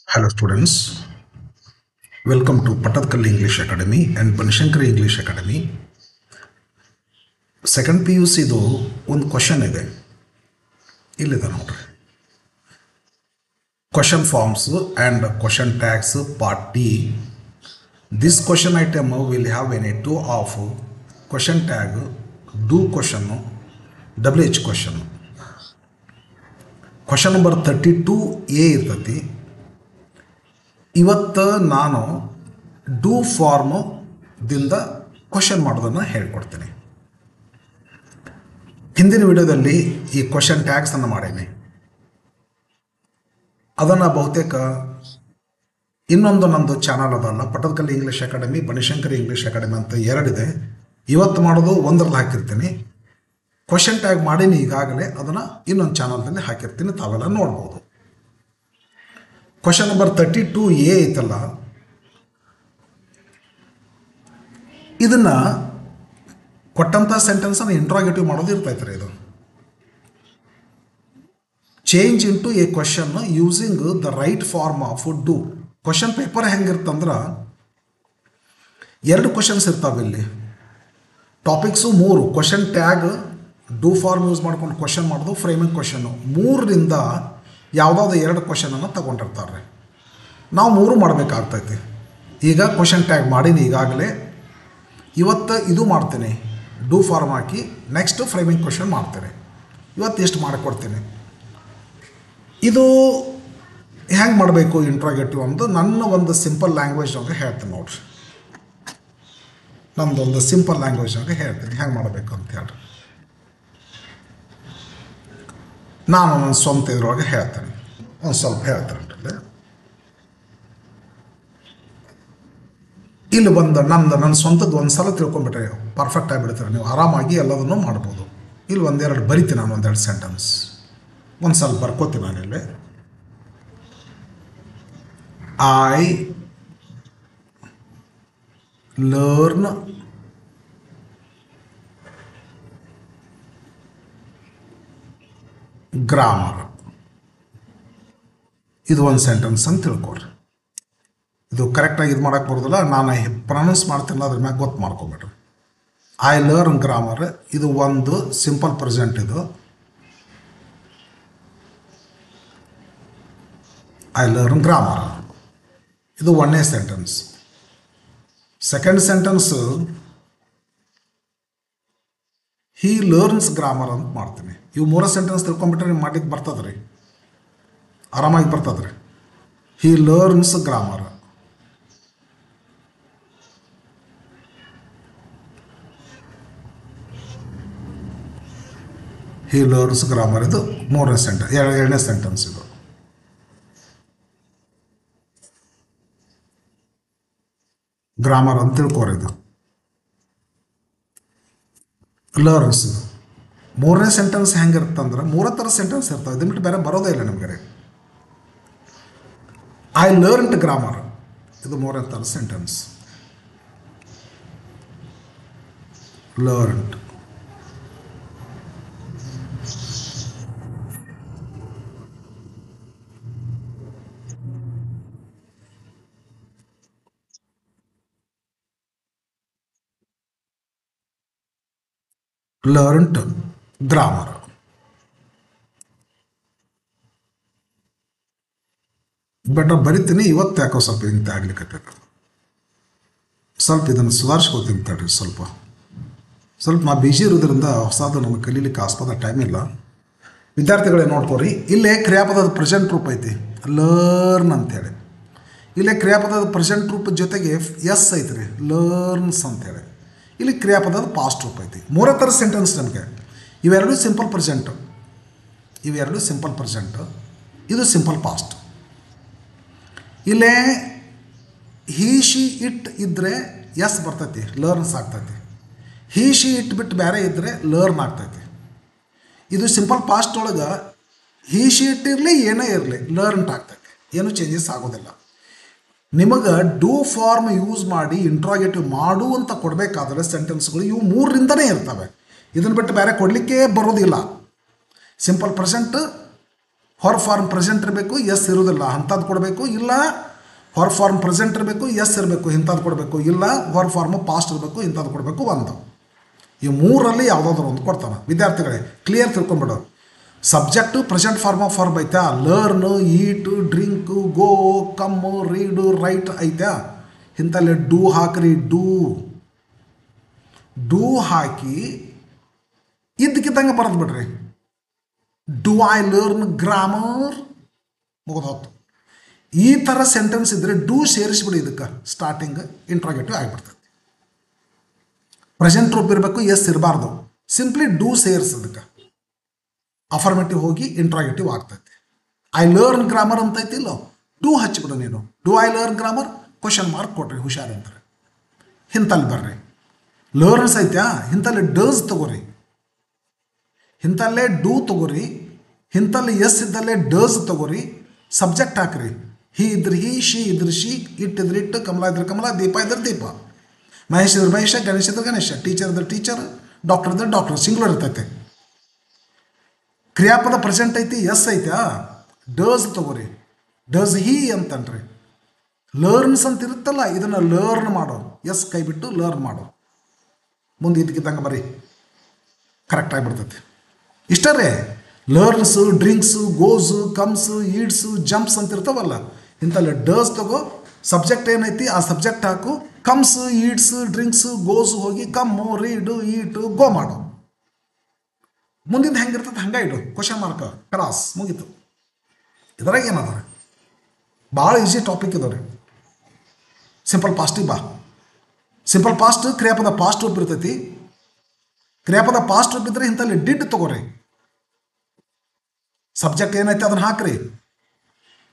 Hello students, welcome to Pattathkalli English Academy and Banashankari English Academy. Second P U ಸಿದು ಒಂದು question ಇದೆ, ಇಲ್ಲಿದೆ ನೋಡ್ರಿ. Question forms and question tags part D. This question item will have any two of question tag, do question, W H question. Question number 32A ಇರ್ತೈತಿ. ಇವತ್ತು ನಾನು do ಫಾರ್ಮ್ದಿಂದ question ಮಾಡೋದನ್ನು ಹೇಳ್ಕೊಡ್ತೀನಿ. ಹಿಂದಿನ ವಿಡಿಯೋದಲ್ಲಿ ಈ ಕ್ವಶನ್ ಟ್ಯಾಗ್ಸನ್ನು ಮಾಡೀನಿ. ಅದನ್ನು ಬಹುತೇಕ ಇನ್ನೊಂದು ನಂದು ಚಾನಲ್ ಅದಲ್ಲ, Pattadakal English academy, Banashankari English academy ಅಂತ ಎರಡಿದೆ. ಇವತ್ತು ಮಾಡೋದು ಒಂದರಲ್ಲಿ ಹಾಕಿರ್ತೀನಿ. ಕ್ವಶನ್ ಟ್ಯಾಗ್ ಮಾಡೀನಿ ಈಗಾಗಲೇ, ಅದನ್ನು ಇನ್ನೊಂದು ಚಾನಲ್ದಲ್ಲಿ ಹಾಕಿರ್ತೀನಿ, ತಾವೆಲ್ಲ ನೋಡ್ಬೋದು. ಕ್ವಶನ್ ನಂಬರ್ 32A ಐತಲ್ಲ, ಇದನ್ನು ಕೊಟ್ಟಂಥ ಸೆಂಟೆನ್ಸನ್ನು ಇಂಟ್ರಾಗೇಟಿವ್ ಮಾಡೋದು ಇರ್ತೈತೆ ರೀ. ಇದು change into a question using the right form of do. Question paper ಹೆಂಗಿರ್ತಂದ್ರೆ ಎರಡು ಕ್ವಶನ್ಸ್ ಇರ್ತಾವೆ ಇಲ್ಲಿ. Topics 3. Question tag, do form use ಮಾಡ್ಕೊಂಡು ಕ್ವಶನ್ ಮಾಡೋದು, ಫ್ರೇಮಿಂಗ್ ಕ್ವಶನ್ನು. 3ರಿಂದ ಯಾವುದಾದ್ರು 2 ಕ್ವಶನನ್ನು ತಗೊಂಡಿರ್ತಾರೆ. ನಾವು 3 ಮಾಡಬೇಕಾಗ್ತೈತಿ. ಈಗ ಕ್ವಶನ್ ಟ್ಯಾಗ್ ಮಾಡೀನಿ ಈಗಾಗಲೇ. ಇವತ್ತು ಇದು ಮಾಡ್ತೀನಿ, ಡೂ ಫಾರ್ಮ್ ಹಾಕಿ. ನೆಕ್ಸ್ಟ್ ಫ್ರೇಮಿಂಗ್ ಕ್ವಶನ್ ಮಾಡ್ತೀನಿ. ಇವತ್ತು ಎಷ್ಟು ಮಾಡಿಕೊಡ್ತೀನಿ. ಇದು ಹೆಂಗೆ ಮಾಡಬೇಕು ಇಂಟ್ರಾಗೇಟಿವ್ ಅಂತ ನನ್ನ ಒಂದು ಸಿಂಪಲ್ ಲ್ಯಾಂಗ್ವೇಜ್ನಾಗ ಹೇಳ್ತೀನಿ ನೋಡ್ರಿ. ನಮ್ಮದೊಂದು ಸಿಂಪಲ್ ಲ್ಯಾಂಗ್ವೇಜ್ನಾಗ ಹೇಳ್ತೀನಿ ಹೆಂಗೆ ಮಾಡಬೇಕು ಅಂತ ಹೇಳ್ರಿ. ನಾನು ನನ್ನ ಸ್ವಂತ ಇದ್ರೊಳಗೆ ಹೇಳ್ತೇನೆ, ಒಂದು ಸ್ವಲ್ಪ ಹೇಳ್ತೇನೆ. ಇಲ್ಲಿ ಬಂದು ನನ್ನ ಸ್ವಂತದ್ದು ಒಂದು ಸಲ ತಿಳ್ಕೊಂಬಿಟ್ರೆ ಪರ್ಫೆಕ್ಟ್ ಆಗಿಬಿಡ್ತಾರೆ. ನೀವು ಆರಾಮಾಗಿ ಎಲ್ಲದನ್ನೂ ಮಾಡ್ಬೋದು. ಇಲ್ಲಿ ಒಂದೆರಡು ಬರಿತೀನಿ, ನಾನು ಒಂದೆರಡು ಸೆಂಟೆನ್ಸ್ ಒಂದು ಸ್ವಲ್ಪ ಬರ್ಕೋತೀನಿ ನಾನಿಲ್ಲಿ. I learn grammar. ಇದು ಒಂದು ಸೆಂಟೆನ್ಸ್ ಅಂತ ತಿಳ್ಕೊಳ್ರಿ. ಇದು ಕರೆಕ್ಟಾಗಿ ಇದು ಮಾಡೋಕ್ಕೆ ಬರೋದಿಲ್ಲ, ನಾನು ಪ್ರೊನೌನ್ಸ್ ಮಾಡ್ತಿಲ್ಲ, ಅದ್ರ ಮ್ಯಾಗ ಗೊತ್ತು ಮಾಡ್ಕೊಬೇಡ್ರಿ. ಐ ಲರ್ನ್ ಗ್ರಾಮರ್, ಇದು ಒಂದು ಸಿಂಪಲ್ ಪ್ರೆಸೆಂಟ್. ಇದು ಐ ಲರ್ನ್ ಗ್ರಾಮರ್, ಇದು 1ನೇ ಸೆಂಟೆನ್ಸ್. ಸೆಕೆಂಡ್ ಸೆಂಟೆನ್ಸ್ ಹೀ ಲರ್ನ್ಸ್ ಗ್ರಾಮರ್ ಅಂತ ಮಾಡ್ತೀನಿ. ಇವು 3 ಸೆಂಟೆನ್ಸ್ ತಿಳ್ಕೊಂಬಿಟ್ರೆ ನೀವು ಮಾಡ್ಲಿಕ್ಕೆ ಬರ್ತದೆ ರೀ, ಆರಾಮಾಗಿ ಬರ್ತದೆ ರೀ. ಹೀ ಲರ್ನ್ಸ್ ಗ್ರಾಮರ್, ಹೀ ಲರ್ನ್ಸ್ ಗ್ರಾಮರ್, ಇದು 3ನೇ ಸೆಂಟೆನ್ಸ್. 2ನೇ ಸೆಂಟೆನ್ಸ್ ಇದು. ಗ್ರಾಮರ್ ಅಂತ ತಿಳ್ಕೊರಿ. ಇದು ಲರ್ನ್ಸ್. 3ನೇ ಸೆಂಟೆನ್ಸ್ ಹೆಂಗಿರುತ್ತಂದ್ರೆ 3 ಥರ ಸೆಂಟೆನ್ಸ್ ಇರ್ತವೆ. ಇದು ಬಿಟ್ಟು ಬೇರೆ ಬರೋದೇ ಇಲ್ಲ ನಿಮಗೆ. ಐ ಲರ್ನ್ಡ್ ಗ್ರಾಮರ್, ಇದು 3ನೇ ಥರ sentence. Learned, learned grammar. But ಬರಿತೀನಿ. ಇವತ್ತು ಯಾಕೋ ಸ್ವಲ್ಪ ಇಂತ ಆಗ್ಲಿಕ್ಕೆ ಸ್ವಲ್ಪ ಇದನ್ನು ಸುಧಾರಿಸ್ಕೋತೀನಿ ತಡ್ರಿ. ಸ್ವಲ್ಪ ನಾ ಬಿಜಿ ಇರೋದ್ರಿಂದ ಹೊಸದು ನಮಗೆ ಕಲೀಲಿಕ್ಕೆ ಆಸ್ಪದ ಟೈಮ್ ಇಲ್ಲ. ವಿದ್ಯಾರ್ಥಿಗಳೇ ನೋಡ್ಕೋರಿ, ಇಲ್ಲೇ ಕ್ರಿಯಾಪದದ ಪ್ರೆಸೆಂಟ್ ರೂಪ್ ಐತಿ, ಲರ್ನ್ ಅಂತೇಳಿ. ಇಲ್ಲೇ ಕ್ರಿಯಾಪದದ ಪ್ರೆಸೆಂಟ್ ರೂಪ್ ಜೊತೆಗೆ ಎಸ್ ಐತ್ರಿ, ಲರ್ನ್ಸ್ ಅಂತೇಳಿ. ಇಲ್ಲಿ ಕ್ರಿಯಾಪದದ ಪಾಸ್ಟ್ ರೂಪ್ ಐತಿ. 3 ಥರ ಸೆಂಟೆನ್ಸ್ ನಮಗೆ. ಇವೆರಡು ಸಿಂಪಲ್ ಪ್ರೆಸೆಂಟು, ಇದು ಸಿಂಪಲ್ ಪಾಸ್ಟ್. ಇಲ್ಲೇ ಹೀ ಶಿ ಇಟ್ ಇದ್ದರೆ ಎಸ್ ಬರ್ತೈತಿ, ಲರ್ನ್ಸ್ ಆಗ್ತೈತಿ. ಹೀ ಶಿ ಇಟ್ ಬಿಟ್ಟು ಬೇರೆ ಇದ್ದರೆ ಲರ್ನ್ ಆಗ್ತೈತಿ. ಇದು ಸಿಂಪಲ್ ಪಾಸ್ಟ್ ಒಳಗೆ ಹೀ ಶಿ ಇಟ್ ಇರಲಿ ಏನೇ ಇರಲಿ ಲರ್ನ್ ಆಗ್ತೈತಿ, ಏನೂ ಚೇಂಜಸ್ ಆಗೋದಿಲ್ಲ. ನಿಮಗೆ ಡೂ ಫಾರ್ಮ್ ಯೂಸ್ ಮಾಡಿ ಇಂಟ್ರಾಗೇಟಿವ್ ಮಾಡು ಅಂತ ಕೊಡಬೇಕಾದ್ರೆ ಸೆಂಟೆನ್ಸ್ಗಳು ಇವು 3ರಿಂದನೇ ಇರ್ತವೆ. ಇದನ್ನು ಬಿಟ್ಟು ಬೇರೆ ಕೊಡಲಿಕ್ಕೆ ಬರೋದಿಲ್ಲ. ಸಿಂಪಲ್ ಪ್ರೆಸೆಂಟ್, ಹೊರ ಫಾರ್ಮ್ ಪ್ರೆಸೆಂಟ್ ಇರಬೇಕು, ಎಸ್ ಇರೋದಿಲ್ಲ ಅಂಥದ್ದು ಕೊಡಬೇಕು. ಇಲ್ಲ ಹೊರ ಫಾರ್ಮ್ ಪ್ರೆಸೆಂಟ್ ಇರಬೇಕು, ಎಸ್ ಇರಬೇಕು ಇಂಥದ್ದು ಕೊಡಬೇಕು. ಇಲ್ಲ ಹೊರ ಫಾರ್ಮು ಪಾಸ್ಟ್ ಇರಬೇಕು, ಇಂಥದ್ದು ಕೊಡಬೇಕು. ಒಂದು ಈ ಮೂರಲ್ಲಿ ಯಾವುದಾದ್ರೂ ಒಂದು ಕೊಡ್ತಾನೆ. ವಿದ್ಯಾರ್ಥಿಗಳೇ ಕ್ಲಿಯರ್ ತಿಳ್ಕೊಂಬಿಡು. Subject present form of verb ಐತಾ, learn, eat, drink, go, come, read, write ಐತಾ. ಇಂಥಲ್ಲಿ ಡೂ ಹಾಕ್ರಿ. ಡೂ ಹಾಕಿ ಇದ್ದಕ್ಕಿದ್ದಂಗೆ ಬರೆದು ಬಿಡ್ರಿ. ಡು ಐ ಲರ್ನ್ ಗ್ರಾಮರ್ ಮುಗಿದು ಹೊತ್ತು. ಈ ಥರ ಸೆಂಟೆನ್ಸ್ ಇದ್ದರೆ ಡೂ ಸೇರಿಸ್ಬಿಡಿ. ಇದಕ್ಕೆ ಸ್ಟಾರ್ಟಿಂಗ್ ಇಂಟ್ರಾಗೇಟಿವ್ ಆಗಿಬಿಡ್ತೈತಿ. ಪ್ರೆಸೆಂಟ್ ರೂಪ್ ಇರಬೇಕು, ಎಸ್ ಇರಬಾರ್ದು. ಸಿಂಪ್ಲಿ ಡೂ ಸೇರಿಸೋದಕ್ಕೆ ಅಫರ್ಮೇಟಿವ್ ಹೋಗಿ ಇಂಟ್ರಾಗೇಟಿವ್ ಆಗ್ತೈತಿ. ಐ ಲರ್ನ್ ಗ್ರಾಮರ್ ಅಂತೈತಿ ಇಲ್ಲೋ, ಡೂ ಹಚ್ಚಿಬಿಡು ನೀನು. Do I learn grammar question mark ಕೊಟ್ರಿ, ಹುಷಾರಿ ಅಂತಾರೆ. ಇಂತಲ್ಲಿ ಬರ್ರಿ. ಲರ್ನ್ಸ್ ಐತ್ಯಾ, ಇಂತಲ್ಲಿ ಡಸ್ ತಗೋರಿ, ಇಂತಲ್ಲೇ ಡೂ ತಗೋರಿ, ಇಂತಲ್ಲಿ ಎಸ್ ಇದ್ದಲ್ಲೇ ಡಸ್ ತಗೋರಿ. ಸಬ್ಜೆಕ್ಟ್ ಹಾಕ್ರಿ. ಹಿ ಇದ್ರೆ ಹಿ, ಶಿ ಇದ್ರೆ ಶಿ, ಇಟ್ ಇದ್ರೆ ಇಟ್ಟು, ಕಮಲ ಇದ್ರೆ ಕಮಲ, ದೀಪ ಇದ್ರೆ ದೀಪ, ಮಹೇಶ್ ಇದ್ರೆ ಮಹೇಶ, ಗಣೇಶ್ ಇದ್ರೆ ಗಣೇಶ, ಟೀಚರ್ ಇದ್ರೆ ಟೀಚರ್, ಡಾಕ್ಟರ್ ಇದ್ರೆ ಡಾಕ್ಟರ್. ಸಿಂಗ್ಯುಲರ್ ಇರ್ತೈತೆ. ಕ್ರಿಯಾಪದ ಪ್ರೆಸೆಂಟ್ ಐತಿ, ಎಸ್ ಐತಾ, ಡಸ್ ತಗೋರಿ. Does he ಅಂತನ್ರಿ. ಲರ್ನ್ಸ್ ಅಂತ ಇರುತ್ತಲ್ಲ, ಇದನ್ನು ಲರ್ನ್ ಮಾಡೋ, ಎಸ್ ಕೈ ಬಿಟ್ಟು ಲರ್ನ್ ಮಾಡೋ. ಮುಂದೆ ಇದಕ್ಕಿದ್ದಂಗೆ ಬರೀ ಕರೆಕ್ಟ್ ಆಗಿಬಿಡ್ತೈತಿ. ಇಷ್ಟೇ ರೀ. ಲರ್ನ್ಸು, ಡ್ರಿಂಕ್ಸು, ಗೋಸು, ಕಮ್ಸು, ಈಡ್ಸು, ಜಂಪ್ಸ್ ಅಂತ ಇರ್ತಾವಲ್ಲ, ಇಂಥಲ್ಲಿ ಡಸ್ ತಗೋ. ಸಬ್ಜೆಕ್ಟ್ ಏನೈತಿ ಆ ಸಬ್ಜೆಕ್ಟ್ ಹಾಕು. ಕಮ್ಸ್, ಈಡ್ಸ್, ಡ್ರಿಂಕ್ಸು, ಗೋಸು ಹೋಗಿ ಕಮ್ಮು, ರೀಡು, ಈಟು, ಗೋ ಮಾಡು. ಮುಂದಿನ ಹೆಂಗಿರ್ತದೆ ಹಂಗೆ ಇಡು. ಕ್ವಶನ್ ಮಾರ್ಕ್ ಕ್ರಾಸ್ ಮುಗೀತು. ಇದ್ರಾಗ ಏನದ ಭಾಳ ಈಸಿ ಟಾಪಿಕ್ ಇದಾವೆ ರೀ. ಸಿಂಪಲ್ ಪಾಸ್ಟಿಗೆ ಬಾ. ಸಿಂಪಲ್ ಪಾಸ್ಟ್ ಕ್ರಿಯಾಪದ ಪಾಸ್ಟ್ ರೂಪ್ ಇರ್ತೈತಿ. ಕ್ರಿಯಾಪದ ಪಾಸ್ಟ್ ರೂಪ್ ಇದ್ರೆ ಇಂಥಲ್ಲಿ ಡಿಡ್ ತಗೋರಿ. ಸಬ್ಜೆಕ್ಟ್ ಏನೈತೆ ಅದನ್ನು ಹಾಕ್ರಿ.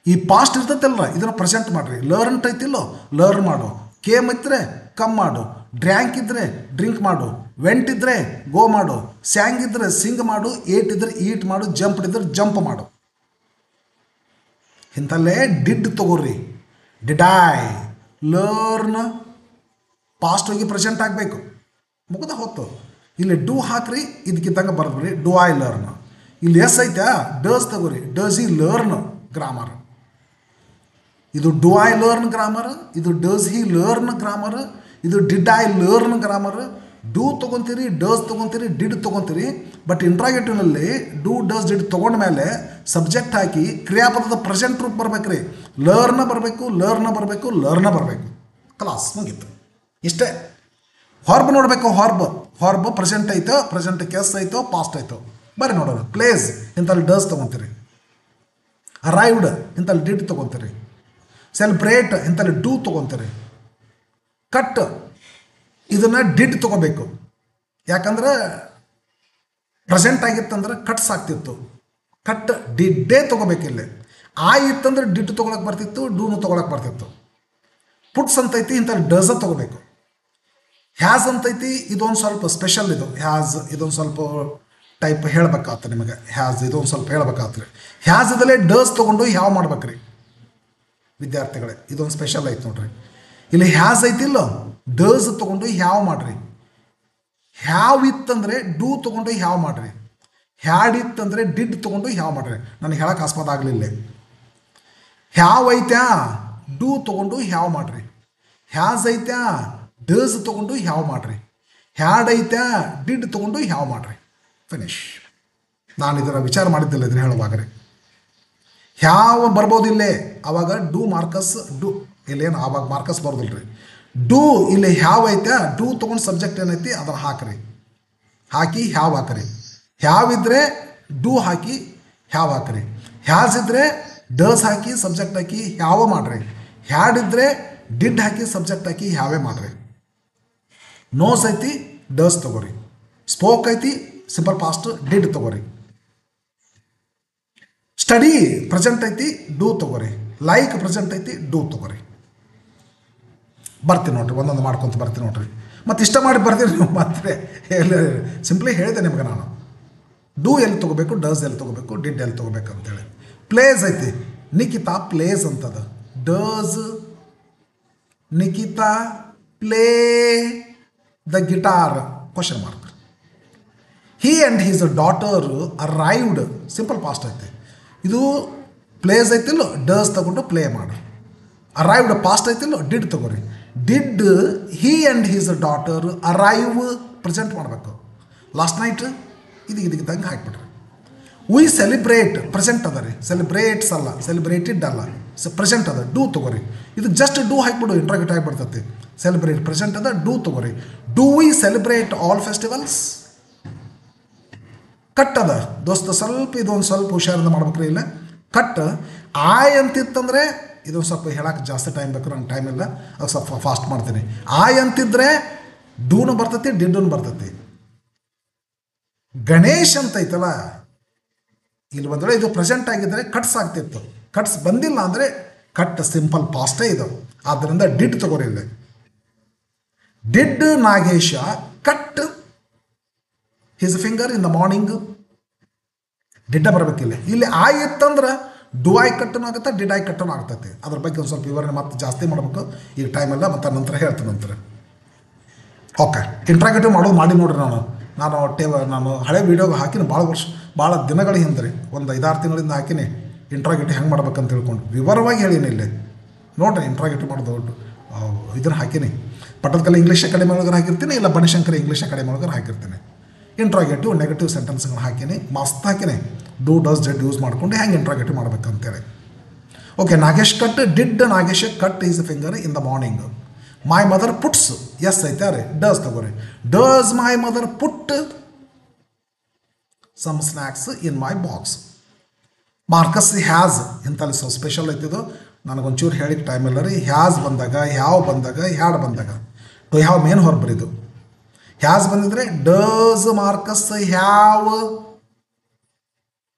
ಈ ಪಾಸ್ಟ್ ಇರ್ತೈತಲ್ಲ ಇದನ್ನು ಪ್ರೆಸೆಂಟ್ ಮಾಡಿರಿ. ಲರ್ನ್ ಐತಿಲ್ಲೋ, ಲರ್ನ್ ಮಾಡು. ಕೇಮ್ ಇದ್ರೆ ಕಮ್ ಮಾಡು. ಡ್ರ್ಯಾಂಕ್ ಇದ್ರೆ ಡ್ರಿಂಕ್ ಮಾಡು. ವೆಂಟ್ ಇದ್ರೆ ಗೋ ಮಾಡು. ಸ್ಯಾಂಗ್ ಇದ್ರೆ ಸಿಂಗ್ ಮಾಡು. ಏಟ್ ಇದ್ರೆ ಈಟ್ ಮಾಡು. ಜಂಪ್ ಇದ್ರೆ ಜಂಪ್ ಮಾಡು. ಇಂಥಲ್ಲೇ ಡಿಡ್ ತಗೋರಿ. ಡಿಡ್ ಐ ಲರ್ನ್ ಪಾಸ್ಟ್ ಹೋಗಿ ಪ್ರೆಸೆಂಟ್ ಆಗಬೇಕು. ಮುಗಿದ ಹೊತ್ತು. ಇಲ್ಲಿ ಡೂ ಹಾಕ್ರಿ, ಇದಕ್ಕಿದ್ದಂಗೆ ಬರೆದ್ಬಿಡಿ. Do I learn. ಇಲ್ಲಿ ಎಸ್ ಐತಾ, ಡಸ್ ತಗೋರಿ. ಡಸ್ ಈ ಲರ್ನ್ ಗ್ರಾಮರ್. ಇದು ಡು ಐ ಲರ್ನ್ ಗ್ರಾಮರ್, ಇದು ಡಸ್ ಹಿ ಲರ್ನ್ ಗ್ರಾಮರ್, ಇದು did I learn grammar. Do ತೊಗೊತೀರಿ, ಡಸ್ ತೊಗೊತೀರಿ, ಡಿಡ್ ತೊಗೊತೀರಿ. ಬಟ್ ಇಂಟ್ರಾಗೇಟಿವ್ನಲ್ಲಿ ಡೂ, ಡಸ್, ಡಿಡ್ ತೊಗೊಂಡ ಮೇಲೆ ಸಬ್ಜೆಕ್ಟ್ ಹಾಕಿ ಕ್ರಿಯಾಪದದ ಪ್ರೆಸೆಂಟ್ ರೂಪ್ ಬರ್ಬೇಕ್ರಿ. ಲರ್ನ ಬರಬೇಕು, ಲರ್ನ ಬರಬೇಕು, ಲರ್ನ ಬರಬೇಕು. ಕ್ಲಾಸ್ ಮುಗೀತು. ಇಷ್ಟೇ. ಹಾರ್ಬ್ ನೋಡಬೇಕು. ಹಾರ್ಬ್ ಪ್ರೆಸೆಂಟ್ ಐತೋ, ಪ್ರೆಸೆಂಟ್ ಎಸ್ ಐತೋ, ಪಾಸ್ಟ್ ಐತೋ ಬರ್ರಿ ನೋಡೋಣ. ಪ್ಲೇಸ್ ಇಂಥಲ್ಲಿ ಡಸ್ ತೊಗೊತೀರಿ. ಅರೈವ್ಡ್ ಇಂಥಲ್ಲಿ ಡಿಡ್ ತೊಗೊತೀರಿ. ಸೆಲೆಬ್ರೇಟ್ ಇಂಥಲ್ಲಿ ಡೂ ತೊಗೊತೀರಿ. ಕಟ್ ಇದನ್ನು ಡಿಡ್ ತೊಗೋಬೇಕು. ಯಾಕಂದ್ರೆ ಪ್ರೆಸೆಂಟ್ ಆಗಿತ್ತಂದ್ರೆ ಕಟ್ಸ್ ಆಗ್ತಿತ್ತು. ಕಟ್ ಡಿಡ್ಡೇ ತೊಗೋಬೇಕಿಲ್ಲ. ಇತ್ತಂದ್ರೆ ಡಿಡ್ ತೊಗೊಳಕ್ಕೆ ಬರ್ತಿತ್ತು, ಡೂನು ತೊಗೊಳಕ್ಕೆ ಬರ್ತಿತ್ತು. ಪುಟ್ಸ್ ಅಂತೈತಿ, ಇಂಥಲ್ಲಿ ಡಸ ತೊಗೋಬೇಕು. ಹ್ಯಾಸ್ ಅಂತೈತಿ, ಇದೊಂದು ಸ್ವಲ್ಪ ಸ್ಪೆಷಲ್. ಇದು ಹ್ಯಾಸ್ ಇದೊಂದು ಸ್ವಲ್ಪ ಟೈಪ್ ಹೇಳ್ಬೇಕಾಗ್ತದೆ ನಿಮಗೆ. ಹ್ಯಾಸ್ ಇದೊಂದು ಸ್ವಲ್ಪ ಹೇಳ್ಬೇಕಾಗ್ತದೆ. ಹ್ಯಾಸ್ ಇದಲ್ಲೇ ಡಸ್ ತೊಗೊಂಡು ಯಾವ ಮಾಡ್ಬೇಕ್ರಿ ವಿದ್ಯಾರ್ಥಿಗಳೇ. ಇದೊಂದು ಸ್ಪೆಷಲ್ ಐತೆ ನೋಡ್ರಿ. ಇಲ್ಲಿ ಹ್ಯಾಸ್ ಐತಿಲ್ಲ, ಡಸ್ ತೊಗೊಂಡು ಯಾವ ಮಾಡ್ರಿ. ಹ್ಯಾವ್ ಇತ್ತಂದರೆ ಡೂ ತೊಗೊಂಡು ಯಾವ ಮಾಡ್ರಿ. ಹ್ಯಾಡ್ ಇತ್ತಂದರೆ ಡಿಡ್ ತೊಗೊಂಡು ಯಾವ ಮಾಡ್ರಿ. ನನಗೆ ಹೇಳಕ್ಕೆ ಆಸ್ಪದ ಆಗಲಿಲ್ಲ. ಹ್ಯಾವ್ ಐತ್ಯಾ, ಡೂ ತೊಗೊಂಡು ಯಾವ ಮಾಡ್ರಿ. ಹ್ಯಾಸ್ ಐತ್ಯಾ, ಡಸ್ ತೊಗೊಂಡು ಯಾವ ಮಾಡ್ರಿ. ಹ್ಯಾಡ್ ಐತ್ಯಾ, ಡಿಡ್ ತೊಗೊಂಡು ಯಾವ ಮಾಡ್ರಿ. ಫಿನಿಶ್. ನಾನು ಇದರ ವಿಚಾರ ಮಾಡಿದ್ದಿಲ್ಲ ಇದನ್ನು ಹೇಳುವಾಗ ರೀ. ಯಾವ ಬರ್ಬೋದಿಲ್ಲೇ ಆವಾಗ ಡೂ ಮಾರ್ಕಸ್ ಡೂ ಇಲ್ಲೇನು ಆವಾಗ ಮಾರ್ಕಸ್ ಬರೋದಿಲ್ಲ ರೀ. ಡೂ ಇಲ್ಲಿ ಹ್ಯಾವ್ ಐತೆ, ಡೂ ತೊಗೊಂಡು ಸಬ್ಜೆಕ್ಟ್ ಏನೈತಿ ಅದನ್ನು ಹಾಕ್ರಿ. ಹಾಕಿ ಹ್ಯಾವ್ ಹಾಕ್ರಿ. ಹ್ಯಾವ್ ಇದ್ದರೆ ಡೂ ಹಾಕಿ ಹ್ಯಾವ್ ಹಾಕ್ರಿ. ಹ್ಯಾಸ್ ಇದ್ದರೆ ಡಸ್ ಹಾಕಿ ಸಬ್ಜೆಕ್ಟ್ ಹಾಕಿ ಹ್ಯಾವ ಮಾಡಿರಿ. ಹ್ಯಾಡ್ ಇದ್ದರೆ ಡಿಡ್ ಹಾಕಿ ಸಬ್ಜೆಕ್ಟ್ ಹಾಕಿ ಹ್ಯಾವೇ ಮಾಡಿರಿ. ನೋಸ್ ಐತಿ, ಡಸ್ ತೊಗೋರಿ. ಸ್ಪೋಕ್ ಐತಿ, ಸಿಂಪಲ್ ಪಾಸ್ಟ್ ಡಿಡ್ ತೊಗೋರಿ. ಸ್ಟಡಿ ಪ್ರೆಸೆಂಟ್ ಐತಿ, ಡೂ ತೊಗೋರಿ. ಲೈಕ್ ಪ್ರೆಸೆಂಟ್ ಐತಿ, ಡೂ ತೊಗೋರಿ. ಬರ್ತೀನಿ ನೋಡ್ರಿ, ಒಂದೊಂದು ಮಾಡ್ಕೊತ ಬರ್ತೀನಿ ನೋಡ್ರಿ. ಮತ್ತು ಇಷ್ಟ ಮಾಡಿ ಬರ್ತೀರಿ ನೀವು. ಮತ್ತೆ ಸಿಂಪ್ಲಿ ಹೇಳಿದೆ ನಿಮ್ಗೆ ನಾನು. ಡೂ ಎಲ್ಲಿ ತೊಗೋಬೇಕು, ಡಸ್ ಎಲ್ಲಿ ತೊಗೋಬೇಕು, ಡಿಡ್ ಎಲ್ಲಿ ತೊಗೋಬೇಕು ಅಂತೇಳಿ. ಪ್ಲೇಸ್ ಐತಿ, ನಿಖಿತಾ ಪ್ಲೇಸ್ ಅಂತದ. Does Nikhita play the guitar question mark. He and his daughter arrived simple past ಐತಿ. ಇದು ಪ್ಲೇಸ್ ಐತಿಲ್ಲ ಡಸ್ ತಗೊಂಡು ಪ್ಲೇ ಮಾಡಿ. ಅರೈವ್ಡ್ ಪಾಸ್ಟ್ ಐತಿಲ್ಲ ಡಿಡ್ ತಗೋರಿ. Did he and his daughter arrive present ಮಾಡಬೇಕು. ಲಾಸ್ಟ್ ನೈಟ್ ಇದಕ್ಕಿದ್ದಂಗೆ ಹಾಕ್ಬಿಟ್ರಿ. ವಿ ಸೆಲಿಬ್ರೇಟ್ ಪ್ರೆಸೆಂಟ್ ಅದ ರೀ, ಸೆಲಿಬ್ರೇಟ್ಸ್ ಅಲ್ಲ, ಸೆಲಿಬ್ರೇಟೆಡ್ ಅಲ್ಲ, ಪ್ರೆಸೆಂಟ್ ಅದ. ಡೂ ತಗೋರಿ. ಇದು ಜಸ್ಟ್ ಡೂ ಹಾಕ್ಬಿಡು ಇಂಟ್ರಾಗೇಟ್ ಆಗಿಬಿಡ್ತೈತಿ. ಸೆಲಿಬ್ರೇಟ್ ಪ್ರೆಸೆಂಟ್ ಅದ, ಡೂ ತಗೋರಿ. Do we celebrate all festivals. Cut ಅದ ದೋಸ್ತ, ಸ್ವಲ್ಪ ಇದೊಂದು ಸ್ವಲ್ಪ ಹುಷಾರಿಂದ ಮಾಡ್ಬೇಕ್ರಿ. ಇಲ್ಲ ಕಟ್ ಆಯ್ ಅಂತಿತ್ತಂದರೆ ಇದೊಂದು ಸ್ವಲ್ಪ ಹೇಳಕ್ಕೆ ಜಾಸ್ತಿ ಟೈಮ್ ಬೇಕು, ನಂಗೆ ಟೈಮ್ ಇಲ್ಲ, ಅದು ಸ್ವಲ್ಪ ಫಾಸ್ಟ್ ಮಾಡ್ತೀನಿ. ಆಯ್ ಅಂತಿದ್ರೆ ಡೂನು ಬರ್ತೈತಿ, ಡಿಡ್ಡೂನು ಬರ್ತೈತಿ. ಗಣೇಶ್ ಅಂತ ಐತಲ್ಲ, ಇಲ್ಲಿ ಬಂದರೆ ಇದು ಪ್ರೆಸೆಂಟ್ ಆಗಿದ್ದರೆ ಕಟ್ಸ್ ಆಗ್ತಿತ್ತು. ಕಟ್ಸ್ ಬಂದಿಲ್ಲ ಅಂದರೆ ಕಟ್ ಸಿಂಪಲ್ ಪಾಸ್ಟೇ ಇದು. ಆದ್ದರಿಂದ ಡಿಡ್ ತಗೋರಿ. ಇಲ್ಲಿ did Nagesh cut his finger in the morning. ಡಿಡ್ಡ ಬರಬೇಕಿಲ್ಲ. ಇಲ್ಲಿ ಆಯ್ ಇತ್ತಂದ್ರೆ ಡು ಐ ಕಟ್ಟನು ಆಗುತ್ತೆ, ಡಿಡ್ ಐ ಕಟ್ಟನು ಆಗ್ತೈತಿ. ಅದ್ರ ಬಗ್ಗೆ ಒಂದು ಸ್ವಲ್ಪ ವಿವರಣೆ ಮತ್ತೆ ಜಾಸ್ತಿ ಮಾಡಬೇಕು, ಈಗ ಟೈಮ್ ಎಲ್ಲ ಮತ್ತು ನಂತರ ಹೇಳ್ತೀನಿ ನಂತರ. ಓಕೆ, ಇಂಟ್ರಾಗೇಟಿವ್ ಮಾಡೋದು ಮಾಡಿ ನೋಡ್ರಿ. ನಾನು ಹಳೆ ವೀಡಿಯೋಗೆ ಹಾಕಿನಿ, ಭಾಳ ದಿನಗಳ ಹಿಂದೆ ರೀ, ಒಂದು 5-6 ತಿಂಗಳಿಂದ ಹಾಕಿನಿ ಇಂಟ್ರಾಗೇಟಿವ್ ಹೆಂಗೆ ಮಾಡ್ಬೇಕಂತ ತಿಳ್ಕೊಂಡು ವಿವರವಾಗಿ ಹೇಳೀನಿ. ಇಲ್ಲಿ ನೋಡ್ರಿ, ಇಂಟ್ರಾಗೇಟಿವ್ ಮಾಡೋದು ಇದನ್ನು ಹಾಕಿನಿ. ಪಟ್ಟದಕಲ್ಲು ಇಂಗ್ಲೀಷ್ ಅಕಾಡೆಮಿ ಒಳಗೆ ಹಾಕಿರ್ತೀನಿ, ಇಲ್ಲ ಬನಶಂಕರಿ ಇಂಗ್ಲೀಷ್ ಅಕಾಡೆಮಿ ಒಳಗೆ ಹಾಕಿರ್ತೀನಿ. ಇಂಟ್ರಾಗೇಟಿವ್ ನೆಗೆಟಿವ್ ಸೆಂಟೆನ್ಸ್ಗಳನ್ನ ಹಾಕಿನಿ, ಮಸ್ತ್ ಹಾಕಿನಿ. ಡೂ ಡಸ್ ಡೆಡ್ ಯೂಸ್ ಮಾಡ್ಕೊಂಡು ಹೆಂಗೆ ಇಂಟ್ರಾಗೇಟಿವ್ ಮಾಡ್ಬೇಕಂತೇಳಿ. Okay, Nagesh cut did Nagesh cut his finger in the morning. My mother puts S ಐತೆ ರೀ, ಡಸ್ ತಗೋರಿ. Does my mother put some snacks in my box. Marcus has ಇಂಥಲ್ಲಿ ಸೊ ಸ್ಪೆಷಲ್ ಐತಿದು, ನನಗೊಂಚೂರು ಹೇಳಿಕ್ಕೆ ಟೈಮ್ ಇಲ್ಲ ರೀ. ಹ್ಯಾಸ್ ಬಂದಾಗ, ಹ್ಯಾವ್ ಬಂದಾಗ, ಹ್ಯಾಡ್ ಬಂದಾಗ ಟು ಹ್ಯಾವ್ ಮೇನ್ ಹೊರಬರಿದು. ಹ್ಯಾಸ್ ಬಂದಿದ್ರೆ does Marcus have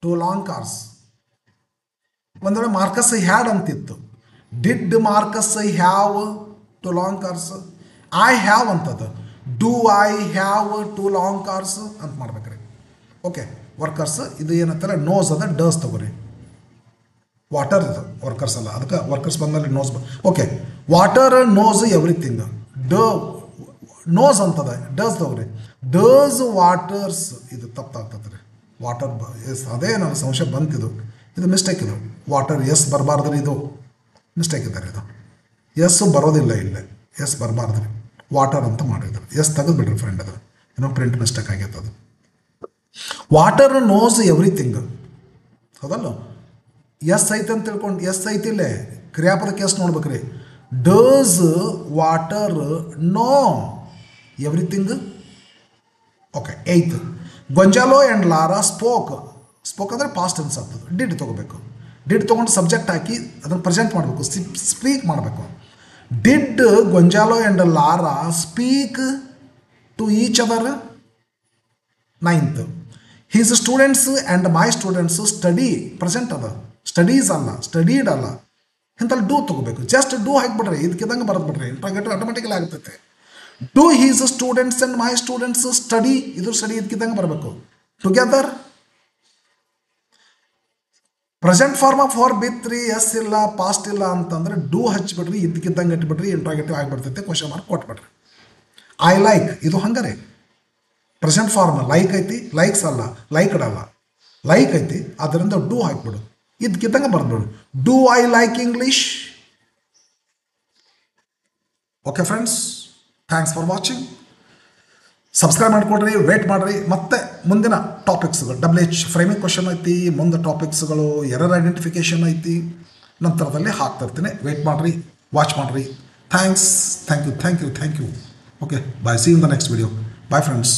two long cars. ಒಂದು ವೇಳೆ ಮಾರ್ಕಸ್ ಹ್ಯಾಡ್ ಅಂತಿತ್ತು, did Marcus have two long cars. I have ಅಂತದ್ದು, do I have two long cars ಅಂತ ಮಾಡ್ಬೇಕ್ರಿ. ಓಕೆ, ವರ್ಕರ್ಸ್ ಇದು ಏನಂತಾರೆ ನೋಸ್ ಅದ, ಡಸ್ ತಗೋರಿ. ವಾಟರ್ ಇದು ವರ್ಕರ್ಸ್ ಅಲ್ಲ, ಅದಕ್ಕೆ ವರ್ಕರ್ಸ್ ಬಂದಲ್ಲಿ knows okay, water knows everything. Knows ಅಂತದ, ಡಸ್ ತಗೋರಿ. ಡಸ್ ವಾಟರ್ಸ್ ಇದು ತಪ್ಪಾಗ್ತದೆ ರೀ. ವಾಟರ್ ಎಸ್ ಅದೇ ನನ್ನ ಸಂಶಯ ಬಂತಿದ್ದು, ಇದು ಮಿಸ್ಟೇಕ್. ಇದು ವಾಟರ್ ಎಸ್ ಬರಬಾರ್ದು, ಇದು ಮಿಸ್ಟೇಕ್ ಇದ್ದಾರೆ. ಇದು ಎಸ್ ಬರೋದಿಲ್ಲ, ಇಲ್ಲೇ ಎಸ್ ಬರಬಾರ್ದು. ವಾಟರ್ ಅಂತ ಮಾಡಿದ್ರು, ಎಸ್ ತೆಗೆದುಬಿಡ್ರಿ ಫ್ರೆಂಡ್. ಅದು ಏನೋ ಪ್ರಿಂಟ್ ಮಿಸ್ಟೇಕ್ ಆಗೈತೆ. ಅದು ವಾಟರ್ ನೋಸ್ ಎವ್ರಿಥಿಂಗ್ ಹೌದಲ್ಲ. ಎಸ್ ಐತೆ ಅಂತ ತಿಳ್ಕೊಂಡು ಎಸ್ ಐತಿಲ್ಲೇ ಕ್ರಿಯಾಪದಕ್ಕೆ ಎಸ್ ನೋಡ್ಬೇಕ್ರಿ. Does water know everything. Okay, 8 Gonzalo and Laura spoke. Spoke ಅಂದರೆ ಪಾಸ್ಟ್ ಟೆನ್ಸ್ ಆಗ್ತದೆ. ಡಿಡ್ ತೊಗೋಬೇಕು. ಡಿಡ್ ತೊಗೊಂಡು ಸಬ್ಜೆಕ್ಟ್ ಹಾಕಿ ಅದನ್ನು ಪ್ರೆಸೆಂಟ್ ಮಾಡಬೇಕು, ಸ್ಪೀಕ್ ಮಾಡಬೇಕು. Did Gonzalo and Laura speak to each other. 9th his students and my students study. Present ಅದ, studies ಅಲ್ಲ, ಸ್ಟಡೀಡ್ ಅಲ್ಲ. ಇಂಥಲ್ಲಿ ಡೂ ತೊಗೋಬೇಕು. ಜಸ್ಟ್ ಡೂ ಹಾಕಿಬಿಡ್ರಿ, ಇದಕ್ಕಿದ್ದಂಗೆ ಬರೆದ್ಬಿಡ್ರಿ, ಇಂಟ್ರಾಗೇಟಿವ್ ಆಟೋಮೆಟಿಕಲಿ ಆಗ್ತೈತೆ. Do his students and my students study. ಇದು study ಇದಕ್ಕಿದ್ದಂಗೆ ಬರಬೇಕು. Together present form of for ಬಿತ್ರಿ, ಎಸ್ ಇಲ್ಲ, ಪಾಸ್ಟ್ ಇಲ್ಲ ಅಂತಂದ್ರೆ ಡೂ ಹಚ್ಚಿಬಿಡ್ರಿ, ಇದಕ್ಕಿದ್ದಂಗೆ ಇಟ್ಬಿಡ್ರಿ, ಇಂಟ್ರಾಗೇಟಿವ್ ಆಗಿಬಿಡ್ತೈತೆ. ಕ್ವಶನ್ ಮಾರ್ಕ್ ಕೊಟ್ಬಿಡ್ರಿ. ಐ ಲೈಕ್ ಇದು ಹಂಗಾರೆ ಪ್ರೆಸೆಂಟ್ ಫಾರ್ಮ್. ಲೈಕ್ ಐತಿ, ಲೈಕ್ಸ್ ಅಲ್ಲ, ಲೈಕ್ಡ್ ಅಲ್ಲ, ಲೈಕ್ ಐತಿ. ಅದರಿಂದ ಡೂ ಹಾಕ್ಬಿಡು, ಇದಕ್ಕಿದ್ದಂಗೆ ಬರೆದ್ಬಿಡು. Do I like English. Okay friends, thanks for watching. Subscribe ಮಾಡಿಕೊಡ್ರಿ, ವೇಟ್ ಮಾಡಿರಿ. ಮತ್ತೆ ಮುಂದಿನ ಟಾಪಿಕ್ಸ್ಗಳು WH ಫ್ರೇಮಿಂಗ್ ಕ್ವಶನ್ ಐತಿ, ಮುಂದೆ ಟಾಪಿಕ್ಸ್ಗಳು ಎರರ್ ಐಡೆಂಟಿಫಿಕೇಷನ್ ಐತಿ, ನಂತರದಲ್ಲಿ ಹಾಕ್ತಿರ್ತೀನಿ. ವೇಟ್ ಮಾಡಿರಿ, ವಾಚ್ ಮಾಡಿರಿ. Thanks, thank you. Okay, bye. See in the next video. Bye friends.